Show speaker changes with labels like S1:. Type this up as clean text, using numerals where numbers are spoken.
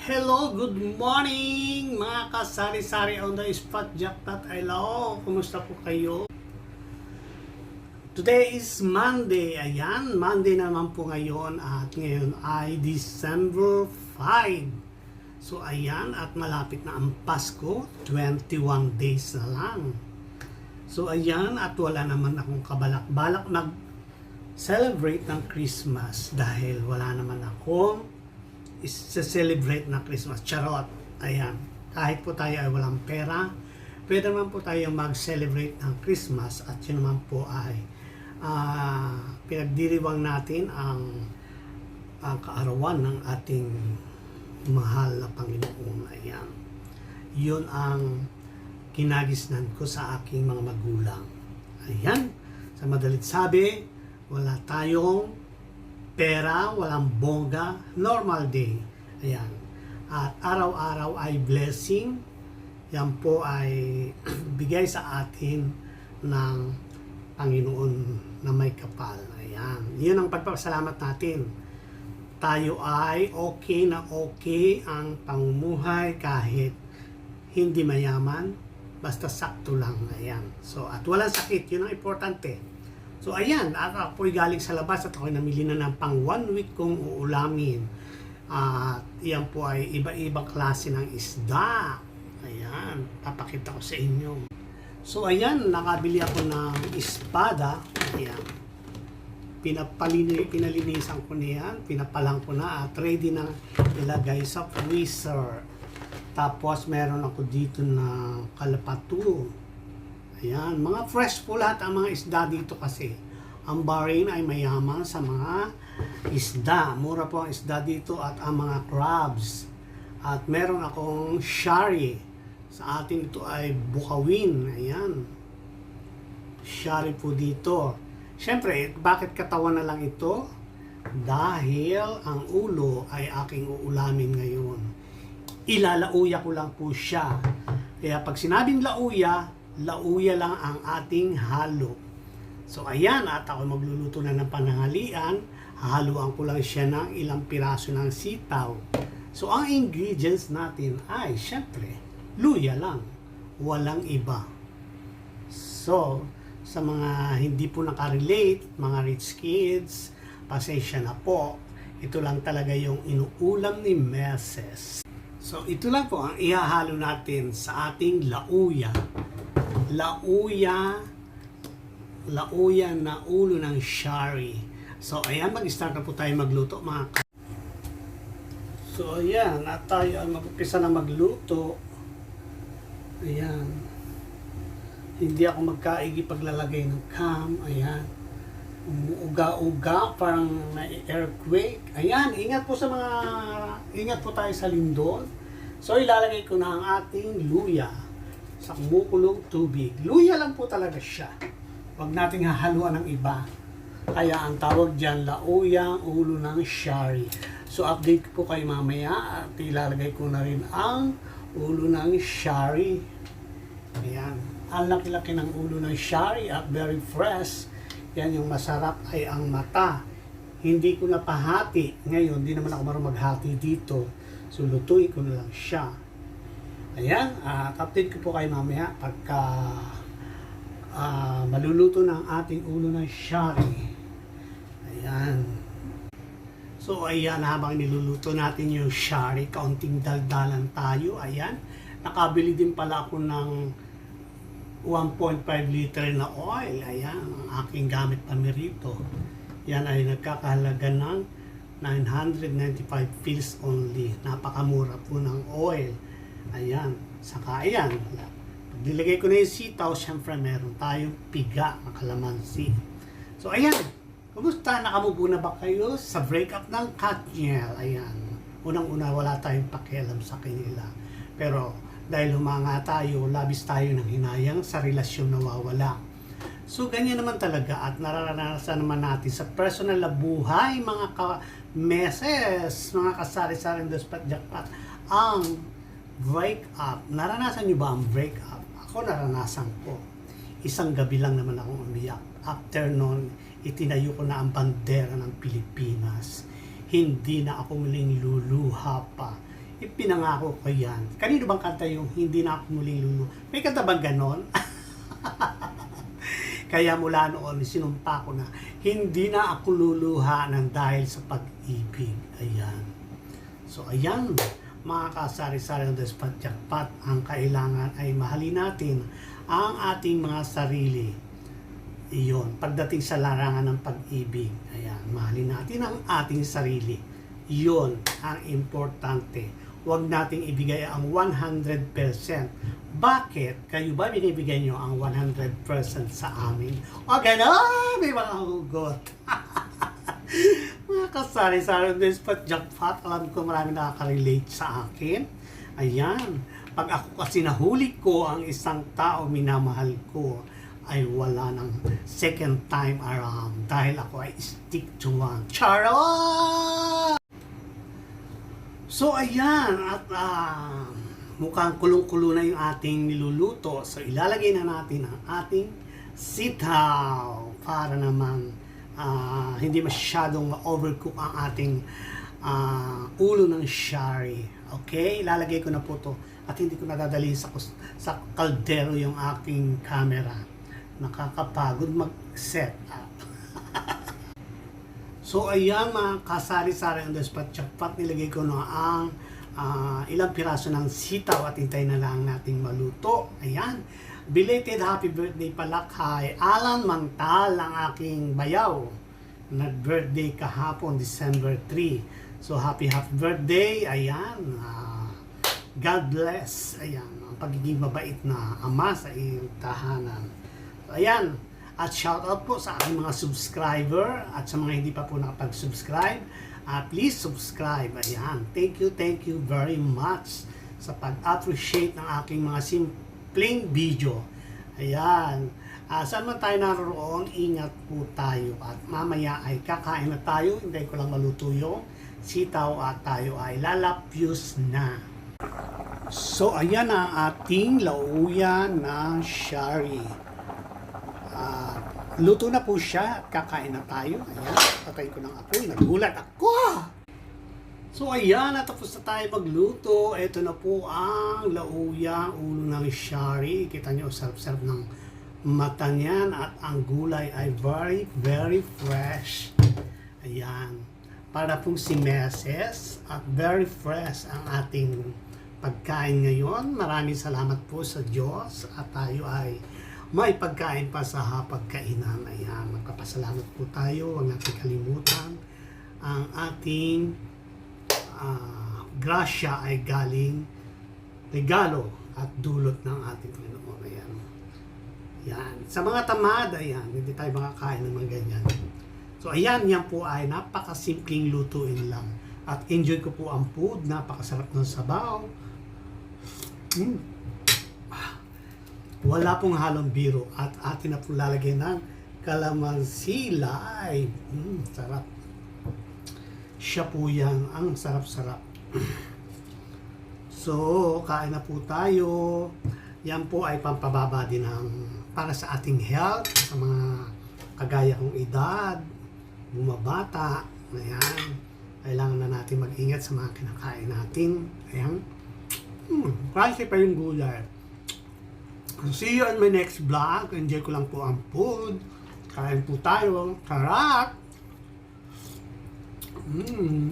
S1: Hello, good morning mga kasari-sari on the spot jackpot. Hello, kumusta po kayo? Today is Monday. Ayan, Monday naman po ngayon at ngayon ay December 5. So ayan, at malapit na ang Pasko, 21 days na lang. So ayan, at wala naman akong kabalak-balak mag-celebrate ng Christmas dahil wala naman akong is-celebrate na Christmas. Charot. Ayan. Kahit po tayo ay walang pera, pwede naman po tayo mag-celebrate ng Christmas at yun naman po ay pinagdiriwang natin ang kaarawan ng ating mahal na Panginoon. Ayan. Yun ang kinagisnan ko sa aking mga magulang. Ayan. Sa madalit sabi, wala tayong pera, walang bongga, normal day. Ayan. At araw-araw ay blessing. Yan po ay bigay sa atin ng Panginoon na may kapal. Ayan. Yun ang pagpapasalamat natin. Tayo ay okay na okay ang pamumuhay kahit hindi mayaman, basta sakto lang. Ayan. So, at walang sakit. Yun ang importante. So ayan, at ako'y galing sa labas at ako'y namili na ng pang 1 week kong uulamin. At yan po ay iba-ibang klase ng isda. Ayan, papakita ko sa inyo. So ayan, nakabili ako ng espada. Ayan, pinalinisan ko niyan, pinapalang ko na at ready na ilagay sa freezer. Tapos meron ako dito na kalapatu. Ayan, mga fresh po lahat ang mga isda dito kasi. Ang Bahrain ay mayaman sa mga isda. Mura po ang isda dito at ang mga crabs. At meron akong shari. Sa atin ito ay bukawin. Ayan. Shari po dito. Siyempre, bakit katawan na lang ito? Dahil ang ulo ay aking uulamin ngayon. Ilalauya ko lang po siya. Kaya pag sinabing lauya lang ang ating halo. So ayan, at ako magluluto na ng pananghalian. Hahaluan ko lang siya ng ilang piraso ng sitaw. So ang ingredients natin ay syempre luya lang, walang iba. So sa mga hindi po nakarelate, mga rich kids, pasensya na po. Ito lang talaga yung inuulam ni Meses. So ito lang po ang ihahalo natin sa ating lauya. Lauya na ulo ng shari. So ayan, mag-start na po tayo magluto mga So ayan, at tayo ay mag-upisa na magluto. Ayan. Hindi ako magkaigi paglalagay ng cam. Ayan. Umuuga-uga, parang may earthquake. Ayan, ingat po tayo sa lindol. So ilalagay ko na ang ating luya sa kumukulong tubig. Luya lang po talaga siya. Huwag nating hahaluan ng iba. Kaya ang tawag dyan, lauya, ulo ng shari. So update ko po kayo mamaya at ilalagay ko na rin ang ulo ng shari. Ayan. Ang laki-laki ng ulo ng shari at very fresh. Yan yung masarap ay ang mata. Hindi ko na pahati. Ngayon, di naman ako marunong maghati dito. So lutuin ko na lang siya. Ayan, at update ko po kayo mamaya pagka maluluto na ang ating ulo ng shari. Ayan. So ayan, habang niluluto natin yung shari, kaunting daldalan tayo. Ayan, nakabili din pala ako ng 1.5 liter na oil. Ayan, ang aking gamit pamirito. Yan ay nagkakahalaga ng 995 pills only. Napakamura po ng oil. Ayan, saka ayan, pag nilagay ko na yung sitaw, syempre meron tayong piga na kalamansi. So ayan, kumusta? Nakamubo na ba kayo sa breakup ng Katniel? Ayan, unang-una wala tayong pakialam sa kanila. Pero dahil humanga tayo, labis tayo ng hinayang sa relasyon na wawala. So ganyan naman talaga at nararanasan naman natin sa personal na buhay, mga ka-meses, mga kasari-saring dospat jackpot, ang break up. Naranasan niyo ba ang break up? Ako naranasan ko. Isang gabi lang naman akong umiyak. After noon, itinayo ko na ang bandera ng Pilipinas. Hindi na ako muling luluha pa. ipinangako ko yan. Kanino bang kanta yung hindi na ako muling lulu? May kanta bang ganon? Kaya mula noon, sinumpa ko na hindi na ako luluha ng dahil sa pag-ibig. Ayan. So ayan, mga kasari-sari ng Despat Jackpot, ang kailangan ay mahalin natin ang ating mga sarili. Iyon, pagdating sa larangan ng pag-ibig, ayan, mahalin natin ang ating sarili. Iyon ang importante. Huwag nating ibigay ang 100%. Bakit? Kayo ba binibigay nyo ang 100% sa amin? O gano'n, may mga hugot. Mga kasari-sari ng Despat Jackpot, alam ko marami nakaka-relate sa akin. Ayan, pag ako kasi nahuli ko ang isang tao minamahal ko, ay wala ng second time around dahil ako ay stick to one. Charot! So ayan, at mukhang kulong-kulo na yung ating niluluto. So ilalagay na natin ang ating sitaw para naman hindi masyadong ma-overcook ang ating ulo ng shari. Okay, ilalagay ko na po to at hindi ko nadadali sa kaldero yung aking camera. Nakakapagod mag-set up. So ayan mga kasari-sari ng Despat Jackpot, nilagay ko na ang ilang piraso ng sitaw at hintay na lang nating maluto. Ayan. Belated happy birthday pala kay Alan Mantal, ang aking bayaw. Nag-birthday kahapon, December 3. So happy birthday. Ayan. God bless. Ayan. Ang pagiging mabait na ama sa iyong tahanan. So ayan. At shoutout po sa aking mga subscriber at sa mga hindi pa po nakapag-subscribe. Please subscribe. Ayan. Thank you very much sa pag-appreciate ng aking mga simpleng video. Ayan. Saan man tayo naroon, ingat po tayo. At mamaya ay kakain na tayo. Hindi ko lang maluto yung sitaw at tayo ay lalapyus na. So, ayan ang ating lauyan na shari. Luto na po siya at kakain na tayo. Ayan, patay ko ng apoy. Nagulat ako! So ayan, natapos na tayo magluto. Ito na po ang lauyang ulo ng shari. Kita nyo, sarap-sarap ng mata niyan. At ang gulay ay very fresh. Ayan. Para pong si Meses. At very fresh ang ating pagkain ngayon. Maraming salamat po sa Diyos. At tayo ay may pagkain pa sa hapagkainan. Ayan, magpapasalamat po tayo. Huwag natin kalimutan ang ating grasya ay galing regalo at dulot ng ating Panginoon. Ayan. Ayan. Sa mga tamad, ayan, hindi tayo makakain ng mga ganyan. So ayan, yan po ay napakasimpleng lutuin lang. At enjoy ko po ang food. Napakasarap ng sabaw. Wala pong halong biro at atin na po lalagyan ng kalamansi live. Sarap. Siya po yan. Ang sarap-sarap. So, kain na po tayo. Yan po ay pampababa din ng para sa ating health, sa mga kagaya kong edad, bumabata. Ayan. Kailangan na natin mag-ingat sa mga kinakain natin. Ayan. Crunchy pa yung gulay. See you on my next vlog. Enjoy ko lang po ang food. Kain po tayo. Karat!